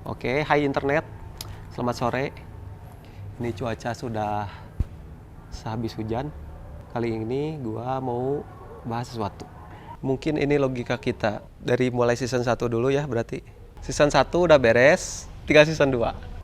Oke, hai internet. Selamat sore. Ini cuaca sudah sehabis hujan. Kali ini gua mau bahas sesuatu. Mungkin ini logika kita dari mulai season 1 dulu ya berarti. Season 1 udah beres, tinggal season 2.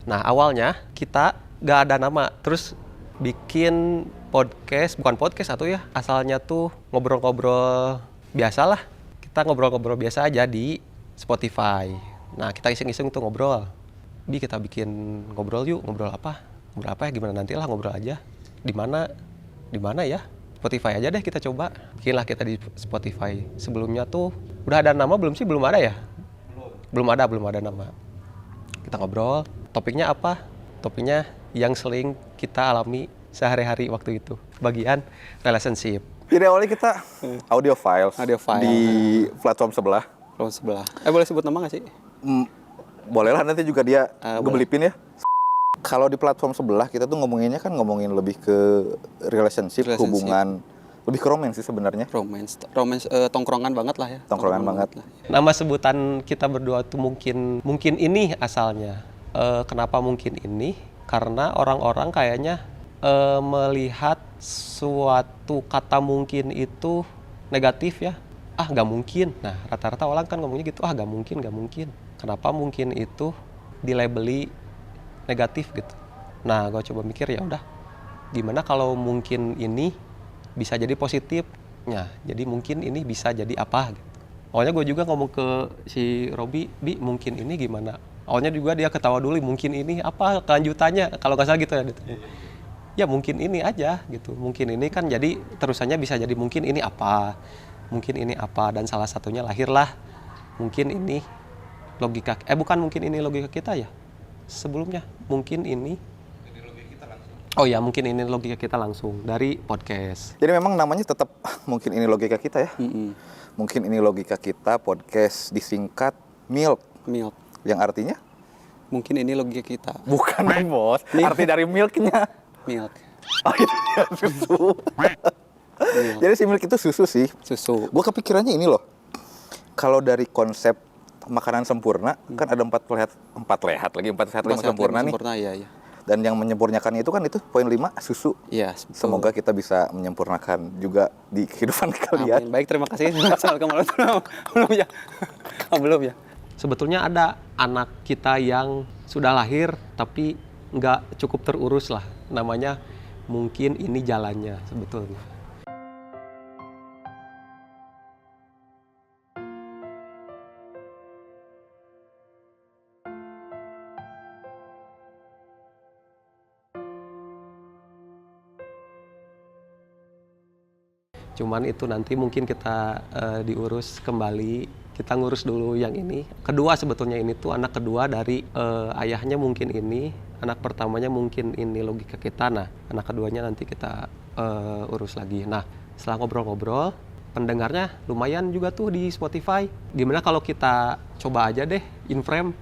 Nah, awalnya kita gak ada nama, terus bikin podcast, bukan podcast atau ya, asalnya tuh ngobrol-ngobrol biasa lah. Kita ngobrol-ngobrol biasa aja di Spotify. Nah, kita iseng-iseng tuh ngobrol. Kita bikin ngobrol yuk, ngobrol apa? Ngobrol apa ya, gimana nantilah ngobrol aja. Di mana ya? Spotify aja deh kita coba. Bikinlah kita di Spotify. Sebelumnya tuh, udah ada nama belum sih? Belum ada ya? Belum ada nama. Kita ngobrol. Topiknya apa? Topiknya yang sering kita alami sehari-hari waktu itu. Bagian relationship. Jadi awalnya kita audio file di platform sebelah. Boleh sebut nama nggak sih? Boleh lah, nanti juga dia ngebelipin ya. Kalau di platform sebelah kita tuh ngomongin lebih ke relationship. Hubungan, lebih ke romance sih sebenarnya. Romance tongkrongan banget lah ya. Tongkrongan banget lah. Nama sebutan kita berdua tuh mungkin ini asalnya. Kenapa mungkin ini? Karena orang-orang kayaknya melihat suatu kata mungkin itu negatif ya. Gak mungkin. Nah, rata-rata orang kan ngomongnya gitu, gak mungkin. Kenapa mungkin itu dilabeli negatif gitu. Nah, gue coba mikir ya udah, gimana kalau mungkin ini bisa jadi positif? Nah, jadi mungkin ini bisa jadi apa gitu. Awalnya gue juga ngomong ke si Robi, mungkin ini gimana? Awalnya juga dia ketawa dulu, mungkin ini apa kelanjutannya, kalau nggak salah gitu ya. Ya mungkin ini aja gitu, mungkin ini kan jadi terusannya bisa jadi mungkin ini apa, dan salah satunya lahirlah mungkin ini logika, bukan mungkin ini logika kita ya, sebelumnya mungkin ini mungkin ini logika kita langsung dari podcast. Jadi memang namanya tetap mungkin ini logika kita ya. Mungkin ini logika kita, podcast disingkat MILK. Yang artinya? Mungkin ini logika kita. Bukan bos, arti dari milknya. Milk. Oh itu dia, susu. Jadi si milk itu susu sih. Susu. Gue kepikirannya ini loh. Kalau dari konsep makanan sempurna, kan ada empat sehat lima sempurna nih. Iya. Dan yang menyempurnakan itu kan poin 5, susu. Iya. Semoga kita bisa menyempurnakan juga di kehidupan kalian. Baik, terima kasih. Belum ya. Sebetulnya ada anak kita yang sudah lahir tapi nggak cukup terurus lah. Namanya mungkin ini jalannya sebetulnya. Cuman itu nanti mungkin kita diurus kembali. Kita ngurus dulu yang ini. Kedua sebetulnya ini tuh anak kedua dari ayahnya mungkin ini. Anak pertamanya mungkin ini logika kita. Nah, anak keduanya nanti kita urus lagi. Nah, setelah ngobrol-ngobrol, pendengarnya lumayan juga tuh di Spotify. Gimana kalau kita coba aja deh in-frame.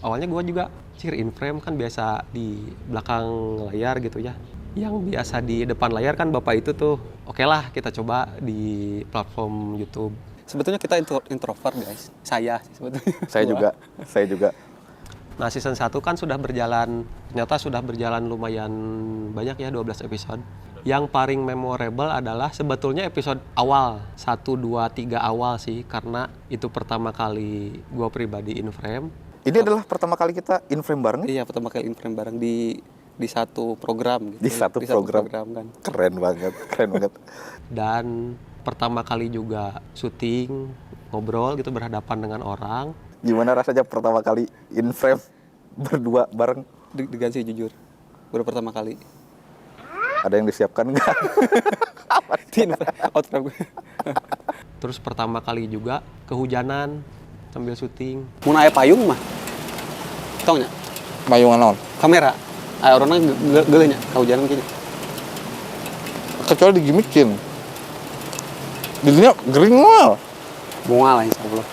Awalnya gue juga in-frame kan biasa di belakang layar gitu ya. Yang biasa di depan layar kan bapak itu tuh. Oke lah kita coba di platform YouTube. Sebetulnya kita introvert guys. Saya sebetulnya. Saya juga. Nah, season 1 kan ternyata sudah berjalan lumayan banyak ya, 12 episode. Yang paling memorable adalah sebetulnya episode awal, 1, 2, 3 awal sih. Karena itu pertama kali gue pribadi in-frame. Ini adalah pertama kali kita in-frame bareng? Iya, pertama kali in-frame bareng di satu program gitu. Di satu program kan. Keren banget. Dan pertama kali juga syuting, ngobrol gitu berhadapan dengan orang. Gimana rasanya pertama kali in frame berdua bareng? Deg-degan sih jujur. Baru pertama kali. Ada yang disiapkan nggak? Terus pertama kali juga kehujanan sambil syuting. Mun aya payung mah. Tau nya? Payungan naon? Kamera. Orangnya geuleuh nya kehujanan kieu. Kecuali digimikin. Jadinya gering mal. Moal insyaallah.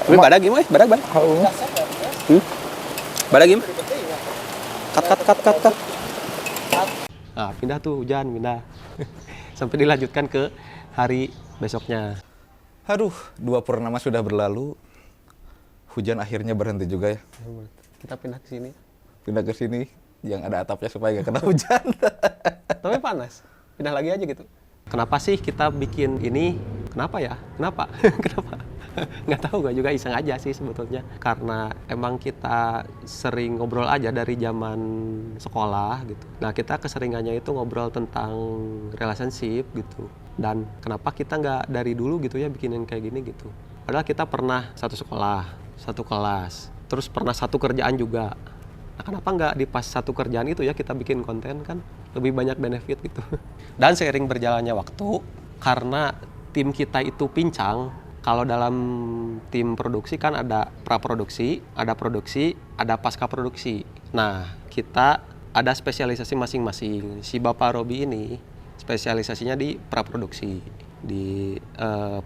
Tapi badag gimana? Badag. Halunya. Badag gimana? Cut. Nah, pindah tuh hujan, pindah. Sampai dilanjutkan ke hari besoknya. Aduh, 2 purnama sudah berlalu. Hujan akhirnya berhenti juga ya. Kita pindah ke sini. Pindah ke sini yang ada atapnya supaya gak kena hujan. Tapi panas. Pindah lagi aja gitu. Kenapa sih kita bikin ini? Kenapa ya? Kenapa? Kenapa? Nggak tahu, gue juga iseng aja sih sebetulnya. Karena emang kita sering ngobrol aja dari zaman sekolah gitu. Nah, kita keseringannya itu ngobrol tentang relationship gitu. Dan kenapa kita nggak dari dulu gitu ya bikinin kayak gini gitu. Padahal kita pernah satu sekolah, satu kelas, terus pernah satu kerjaan juga. Nah, kenapa nggak di pas satu kerjaan itu ya kita bikin konten, kan lebih banyak benefit gitu. Dan seiring berjalannya waktu, karena tim kita itu pincang, kalau dalam tim produksi kan ada praproduksi, ada produksi, ada pasca produksi. Nah, kita ada spesialisasi masing-masing. Si Bapak Robi ini spesialisasinya di praproduksi, di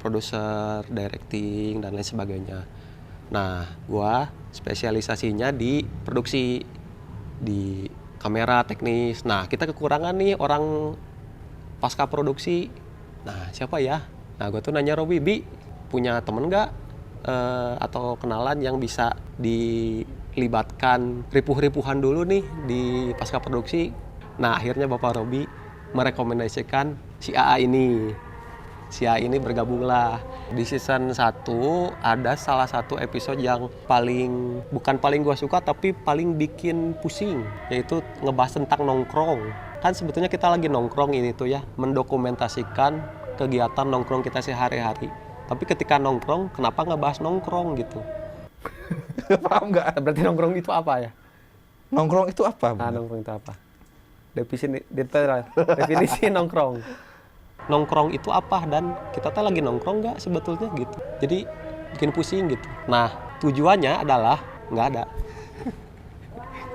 produser, directing, dan lain sebagainya. Nah, gua spesialisasinya di produksi, di kamera, teknis. Nah, kita kekurangan nih orang pasca produksi. Nah, siapa ya? Nah, gua tuh nanya Robi, Bi, punya temen nggak atau kenalan yang bisa dilibatkan ripuh-ripuhan dulu nih di pasca produksi? Nah, akhirnya Bapak Robi merekomendasikan si AA ini. Si AA ini bergabunglah. Di season 1 ada salah satu episode yang bukan paling gua suka, tapi paling bikin pusing, yaitu ngebahas tentang nongkrong. Kan sebetulnya kita lagi nongkrong ini tuh ya, mendokumentasikan kegiatan nongkrong kita sehari-hari. Tapi ketika nongkrong, kenapa nggak bahas nongkrong gitu? Paham nggak? Berarti nongkrong itu apa ya? Nongkrong itu apa? Nah, nongkrong itu apa? Definisi nongkrong. Nongkrong itu apa, dan kita tuh lagi nongkrong nggak sebetulnya gitu. Jadi bikin pusing gitu. Nah, tujuannya adalah nggak ada.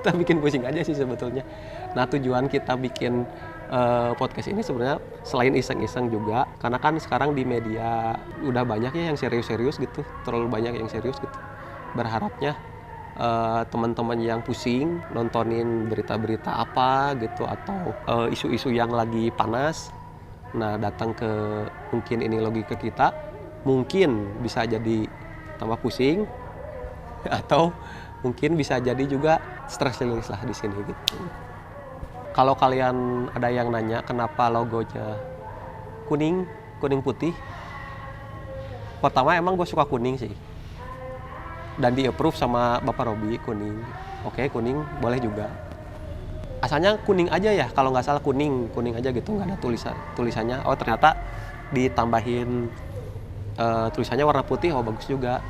Kita bikin pusing aja sih sebetulnya. Nah, tujuan kita bikin podcast ini sebenarnya selain iseng-iseng juga, karena kan sekarang di media udah banyak ya yang serius-serius gitu, terlalu banyak yang serius gitu. Berharapnya teman-teman yang pusing nontonin berita-berita apa gitu, atau isu-isu yang lagi panas, nah datang ke mungkin ini logika kita, mungkin bisa jadi tambah pusing atau mungkin bisa jadi juga stress release lah di sini gitu. Kalau kalian ada yang nanya kenapa logonya kuning putih, pertama emang gue suka kuning sih, dan di approve sama Bapak Robi kuning. Oke, kuning boleh juga. Asalnya kuning aja ya, kalau nggak salah kuning aja gitu, nggak ada tulisannya. Oh, ternyata ditambahin tulisannya warna putih, oh bagus juga.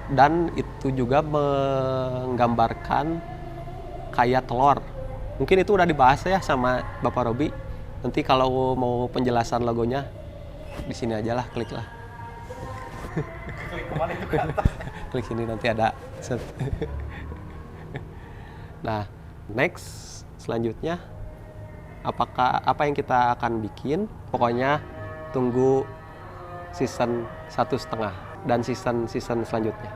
Dan itu juga menggambarkan kayak telur. Mungkin itu udah dibahas ya sama Bapak Robi. Nanti kalau mau penjelasan logonya di sini aja lah, klik lah. Klik kemana itu ke atas? Klik sini nanti ada. Nah, next selanjutnya apa yang kita akan bikin? Pokoknya tunggu season 1,5 dan season selanjutnya.